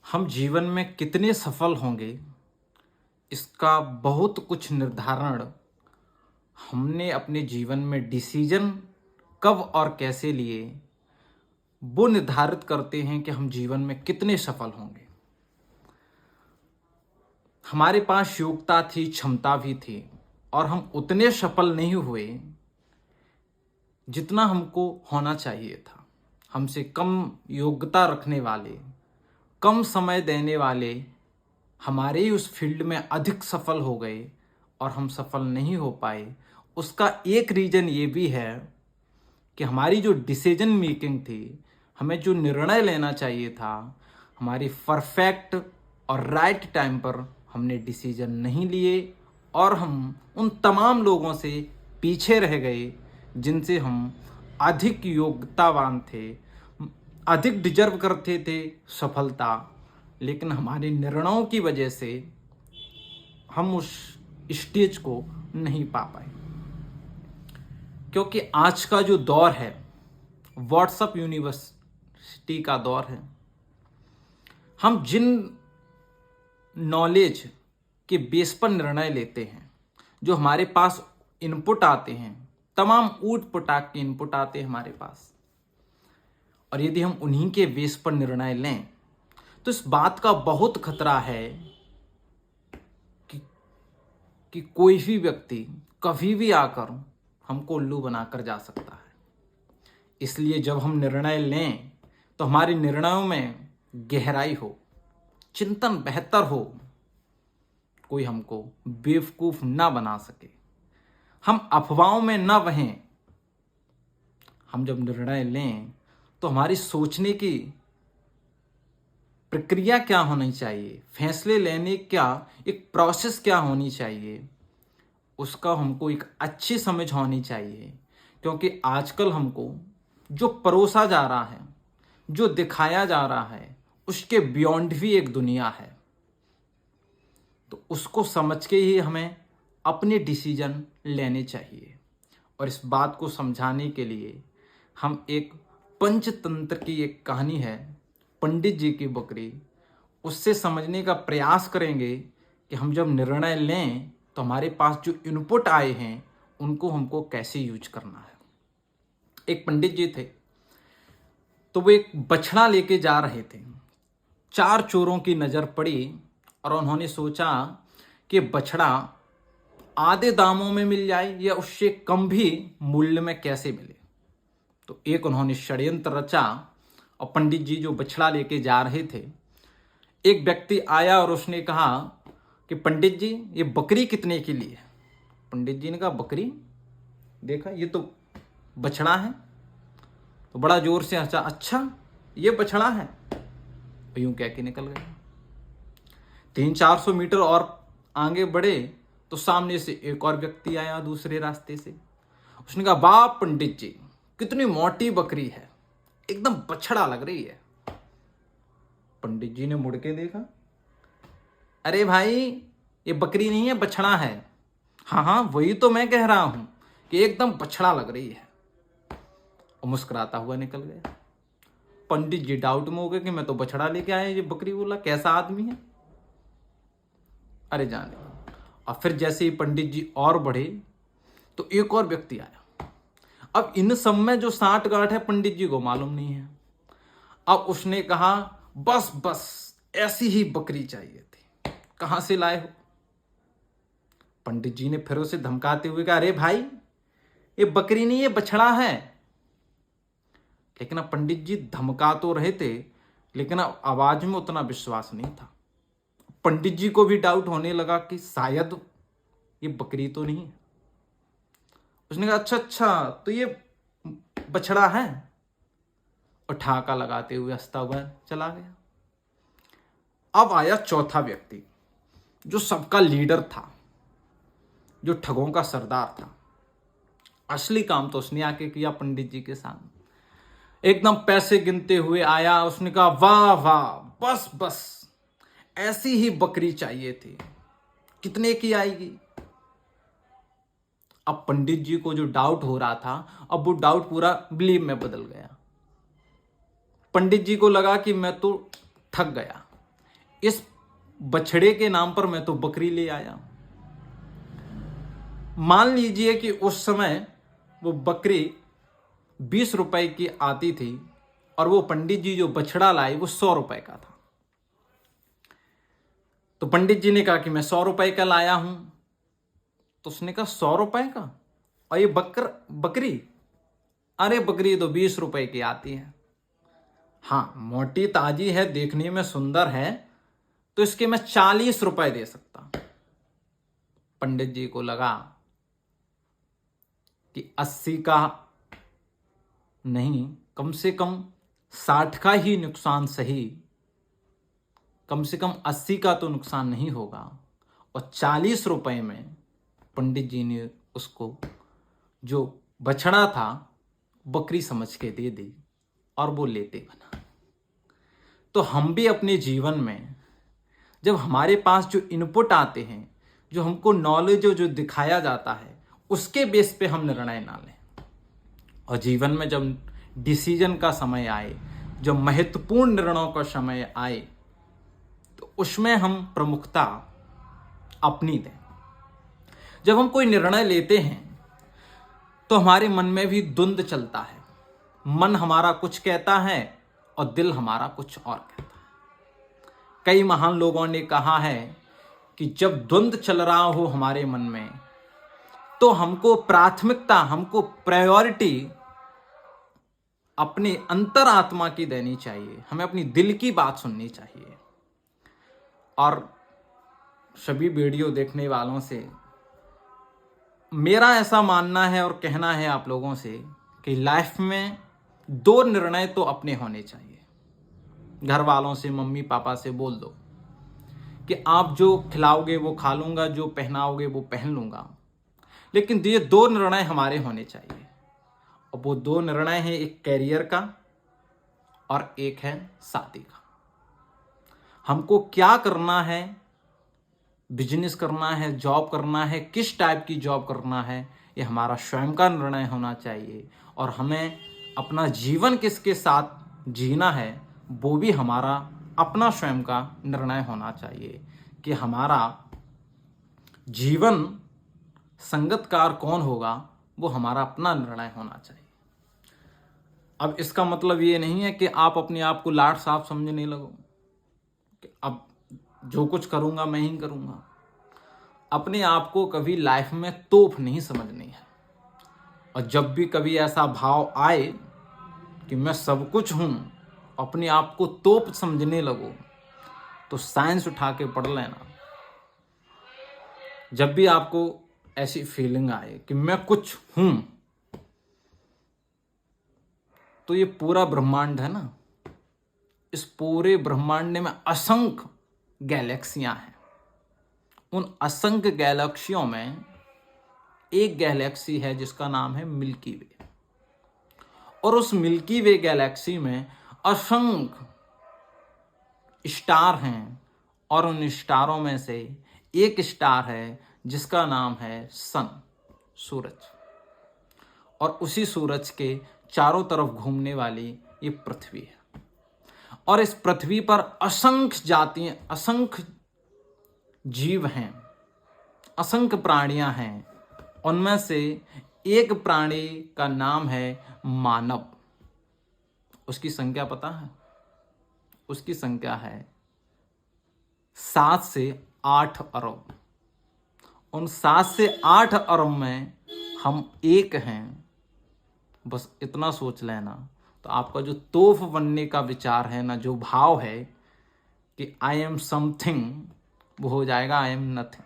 हम जीवन में कितने सफल होंगे, इसका बहुत कुछ निर्धारण हमने अपने जीवन में डिसीजन कब और कैसे लिए, वो निर्धारित करते हैं कि हम जीवन में कितने सफल होंगे। हमारे पास योग्यता थी, क्षमता भी थी, और हम उतने सफल नहीं हुए जितना हमको होना चाहिए था। हमसे कम योग्यता रखने वाले, कम समय देने वाले हमारे ही उस फील्ड में अधिक सफल हो गए और हम सफल नहीं हो पाए। उसका एक रीज़न ये भी है कि हमारी जो डिसीजन मेकिंग थी, हमें जो निर्णय लेना चाहिए था, हमारी परफेक्ट और राइट टाइम पर हमने डिसीजन नहीं लिए और हम उन तमाम लोगों से पीछे रह गए जिनसे हम अधिक योग्यतावान थे, अधिक डिजर्व करते थे सफलता। लेकिन हमारे निर्णयों की वजह से हम उस स्टेज को नहीं पा पाए। क्योंकि आज का जो दौर है, व्हाट्सएप यूनिवर्सिटी का दौर है। हम जिन नॉलेज के बेस पर निर्णय लेते हैं, जो हमारे पास इनपुट आते हैं, तमाम ऊट पटाक के इनपुट आते हैं हमारे पास, और यदि हम उन्हीं के बेस पर निर्णय लें तो इस बात का बहुत खतरा है कि कोई भी व्यक्ति कभी भी आकर हमको उल्लू बनाकर जा सकता है। इसलिए जब हम निर्णय लें तो हमारे निर्णयों में गहराई हो, चिंतन बेहतर हो, कोई हमको बेवकूफ ना बना सके, हम अफवाहों में ना बहें। हम जब निर्णय लें तो हमारी सोचने की प्रक्रिया क्या होनी चाहिए, फैसले लेने क्या एक प्रोसेस क्या होनी चाहिए, उसका हमको एक अच्छी समझ होनी चाहिए। क्योंकि आजकल हमको जो परोसा जा रहा है, जो दिखाया जा रहा है, उसके बियॉन्ड भी एक दुनिया है। तो उसको समझ के ही हमें अपने डिसीजन लेने चाहिए। और इस बात को समझाने के लिए हम एक पंचतंत्र की एक कहानी है, पंडित जी की बकरी, उससे समझने का प्रयास करेंगे कि हम जब निर्णय लें तो हमारे पास जो इनपुट आए हैं उनको हमको कैसे यूज करना है। एक पंडित जी थे, तो वो एक बछड़ा लेके जा रहे थे। 4 चोरों की नज़र पड़ी और उन्होंने सोचा कि बछड़ा आधे दामों में मिल जाए या उससे कम भी मूल्य में कैसे मिले। तो एक उन्होंने षड्यंत्र रचा और पंडित जी जो बछड़ा लेके जा रहे थे, एक व्यक्ति आया और उसने कहा कि पंडित जी ये बकरी कितने की ली है। पंडित जी ने कहा बकरी, देखा ये तो बछड़ा है। तो बड़ा जोर से हंसा, अच्छा ये बछड़ा है, यूं कह के निकल गया। 300-400 मीटर और आगे बढ़े तो सामने से एक और व्यक्ति आया दूसरे रास्ते से। उसने कहा वाह पंडित जी कितनी मोटी बकरी है, एकदम बछड़ा लग रही है। पंडित जी ने मुड़ के देखा, अरे भाई ये बकरी नहीं है, बछड़ा है। हाँ हाँ वही तो मैं कह रहा हूं कि एकदम बछड़ा लग रही है। और मुस्कुराता हुआ निकल गया। पंडित जी डाउट में हो गए कि मैं तो बछड़ा लेके आया, ये बकरी बोला, कैसा आदमी है। अरे जाने। और फिर जैसे ही पंडित जी और बढ़े तो एक और व्यक्ति आया। अब इन सब में जो साठ गांठ है पंडित जी को मालूम नहीं है। अब उसने कहा बस बस ऐसी ही बकरी चाहिए थी, कहां से लाए हो। पंडित जी ने फिर उसे धमकाते हुए कहा, अरे भाई ये बकरी नहीं ये बछड़ा है। लेकिन अब पंडित जी धमका तो रहे थे, लेकिन अब आवाज में उतना विश्वास नहीं था। पंडित जी को भी डाउट होने लगा कि शायद ये बकरी तो नहीं है। उसने कहा अच्छा अच्छा तो ये बछड़ा है, और ठहाका लगाते हुए हंसता हुआ चला गया। अब आया चौथा व्यक्ति जो सबका लीडर था, जो ठगों का सरदार था। असली काम तो उसने आके किया पंडित जी के सामने। एकदम पैसे गिनते हुए आया। उसने कहा वाह वाह बस बस ऐसी ही बकरी चाहिए थी, कितने की आएगी। अब पंडित जी को जो डाउट हो रहा था, अब वो डाउट पूरा बिलीव में बदल गया। पंडित जी को लगा कि मैं तो ठग गया, इस बछड़े के नाम पर मैं तो बकरी ले आया। मान लीजिए कि उस समय वो बकरी 20 रुपए की आती थी और वो पंडित जी जो बछड़ा लाए वो 100 रुपए का था। तो पंडित जी ने कहा कि मैं 100 रुपए का लाया हूं। तो उसने कहा 100 रुपए का, और ये बकरी, अरे बकरी तो 20 रुपए की आती है। हाँ, मोटी ताजी है, देखने में सुंदर है, तो इसके मैं 40 रुपए दे सकता। पंडित जी को लगा कि 80 का नहीं, कम से कम 60 का ही नुकसान सही, कम से कम 80 का तो नुकसान नहीं होगा। और 40 रुपए में पंडित जी ने उसको जो बछड़ा था बकरी समझ के दे दी और वो लेते बना। तो हम भी अपने जीवन में जब हमारे पास जो इनपुट आते हैं, जो हमको नॉलेज जो दिखाया जाता है, उसके बेस पे हम निर्णय ना लें। और जीवन में जब डिसीजन का समय आए, जब महत्वपूर्ण निर्णयों का समय आए, तो उसमें हम प्रमुखता अपनी दें। जब हम कोई निर्णय लेते हैं तो हमारे मन में भी द्वंद्व चलता है। मन हमारा कुछ कहता है और दिल हमारा कुछ और कहता है। कई महान लोगों ने कहा है कि जब द्वंद्व चल रहा हो हमारे मन में, तो हमको प्राथमिकता, हमको प्रायोरिटी अपनी अंतरात्मा की देनी चाहिए। हमें अपनी दिल की बात सुननी चाहिए। और सभी वीडियो देखने वालों से मेरा ऐसा मानना है और कहना है आप लोगों से कि लाइफ में 2 निर्णय तो अपने होने चाहिए। घर वालों से, मम्मी पापा से बोल दो कि आप जो खिलाओगे वो खा लूंगा, जो पहनाओगे वो पहन लूंगा। लेकिन ये 2 निर्णय हमारे होने चाहिए। और वो 2 निर्णय हैं, एक कैरियर का और एक है शादी का। हमको क्या करना है, बिजनेस करना है, जॉब करना है, किस टाइप की जॉब करना है, ये हमारा स्वयं का निर्णय होना चाहिए। और हमें अपना जीवन किसके साथ जीना है वो भी हमारा अपना स्वयं का निर्णय होना चाहिए कि हमारा जीवन संगतकार कौन होगा, वो हमारा अपना निर्णय होना चाहिए। अब इसका मतलब ये नहीं है कि आप अपने आप को लाट साफ समझने लगो कि अब जो कुछ करूंगा मैं ही करूंगा। अपने आप को कभी लाइफ में तोप नहीं समझनी है। और जब भी कभी ऐसा भाव आए कि मैं सब कुछ हूं, अपने आप को तोप समझने लगो, तो साइंस उठा के पढ़ लेना। जब भी आपको ऐसी फीलिंग आए कि मैं कुछ हूं, तो ये पूरा ब्रह्मांड है ना, इस पूरे ब्रह्मांड में असंख्य गैलेक्सियां हैं। उन असंख्य गैलेक्सियों में एक गैलेक्सी है जिसका नाम है मिल्की वे। और उस मिल्की वे गैलेक्सी में असंख्य स्टार हैं। और उन स्टारों में से एक स्टार है जिसका नाम है सन, सूरज। और उसी सूरज के चारों तरफ घूमने वाली ये पृथ्वी है। और इस पृथ्वी पर असंख्य जातियां, असंख्य जीव हैं, असंख्य प्राणियां हैं। उनमें से एक प्राणी का नाम है मानव। उसकी संख्या पता है? उसकी संख्या है 7 से 8 अरब। उन 7 से 8 अरब में हम एक हैं। बस इतना सोच लेना, तो आपका जो तोफ बनने का विचार है ना, जो भाव है कि आई एम समथिंग, वो हो जाएगा आई एम नथिंग।